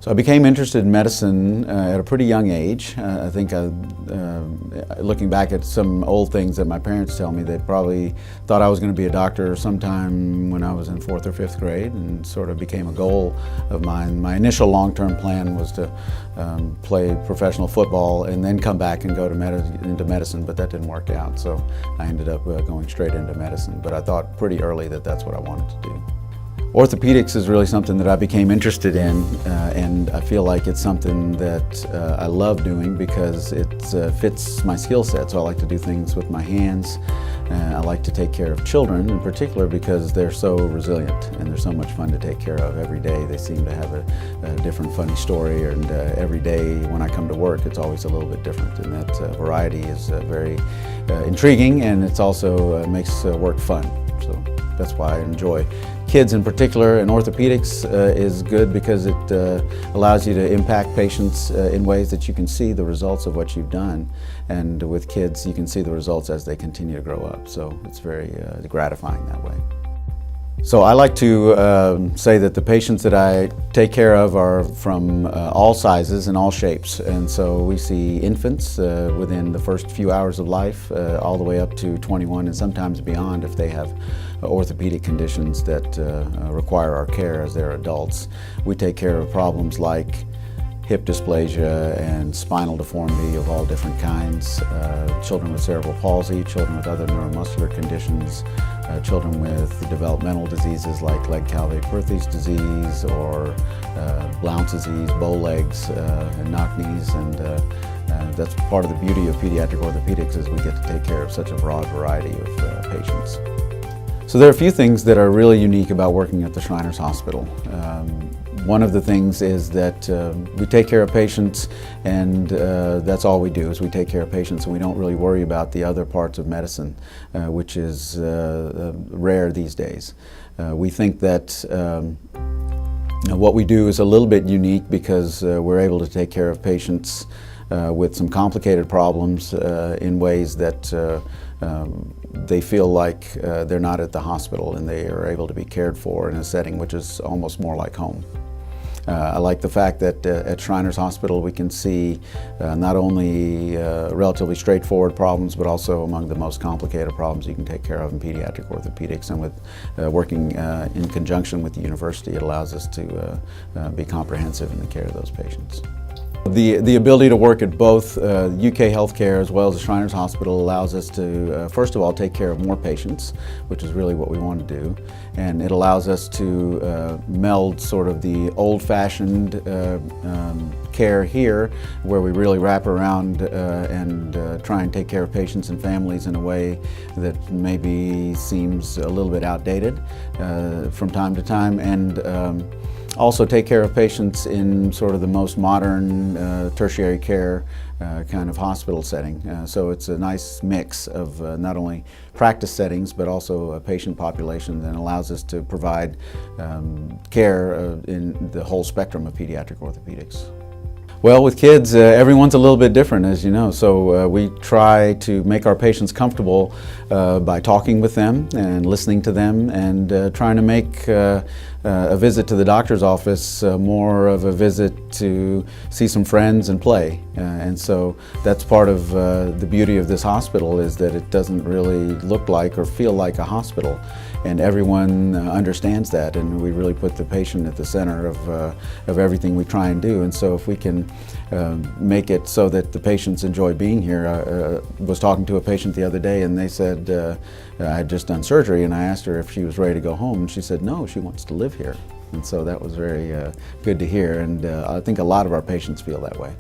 So I became interested in medicine at a pretty young age. I think looking back at some old things that my parents tell me, they probably thought I was going to be a doctor sometime when I was in 4th or 5th grade, and sort of became a goal of mine. My initial long-term plan was to play professional football and then come back and go into medicine, but that didn't work out. So I ended up going straight into medicine, but I thought pretty early that that's what I wanted to do. Orthopedics is really something that I became interested in, and I feel like it's something that I love doing because it fits my skill set. So I like to do things with my hands. I like to take care of children in particular because they're so resilient and they're so much fun to take care of. Every day they seem to have a different funny story, and every day when I come to work it's always a little bit different, and that variety is very intriguing, and it's also makes work fun. So that's why I enjoy kids in particular, and orthopedics is good because it allows you to impact patients in ways that you can see the results of what you've done. And with kids, you can see the results as they continue to grow up. So it's very gratifying that way. So I like to say that the patients that I take care of are from all sizes and all shapes. And so we see infants within the first few hours of life, all the way up to 21 and sometimes beyond if they have orthopedic conditions that require our care as they're adults. We take care of problems like hip dysplasia and spinal deformity of all different kinds, children with cerebral palsy, children with other neuromuscular conditions, children with developmental diseases like Leg-Calvé-Perthes disease or Blount's disease, bow legs and knock knees, and that's part of the beauty of pediatric orthopedics is we get to take care of such a broad variety of patients. So there are a few things that are really unique about working at the Shriners Hospital. One of the things is that we take care of patients, and that's all we do is we take care of patients, and we don't really worry about the other parts of medicine, which is rare these days. We think that what we do is a little bit unique because we're able to take care of patients with some complicated problems in ways that they feel like they're not at the hospital, and they are able to be cared for in a setting which is almost more like home. I like the fact that at Shriners Hospital we can see not only relatively straightforward problems, but also among the most complicated problems you can take care of in pediatric orthopedics. And with working in conjunction with the university, it allows us to be comprehensive in the care of those patients. The ability to work at both UK healthcare as well as the Shriners Hospital allows us to, first of all, take care of more patients, which is really what we want to do. And it allows us to meld sort of the old-fashioned care here, where we really wrap around and try and take care of patients and families in a way that maybe seems a little bit outdated from time to time, and also take care of patients in sort of the most modern tertiary care kind of hospital setting. So it's a nice mix of not only practice settings but also a patient population that allows us to provide care in the whole spectrum of pediatric orthopedics. Well, with kids, everyone's a little bit different, as you know, so we try to make our patients comfortable by talking with them and listening to them, and trying to make a visit to the doctor's office more of a visit to see some friends and play. And so that's part of the beauty of this hospital, is that it doesn't really look like or feel like a hospital. And everyone understands that, and we really put the patient at the center of everything we try and do. And so if we can make it so that the patients enjoy being here. I was talking to a patient the other day, and they said, I had just done surgery, and I asked her if she was ready to go home, and she said no, she wants to live here. And so that was very good to hear, and I think a lot of our patients feel that way.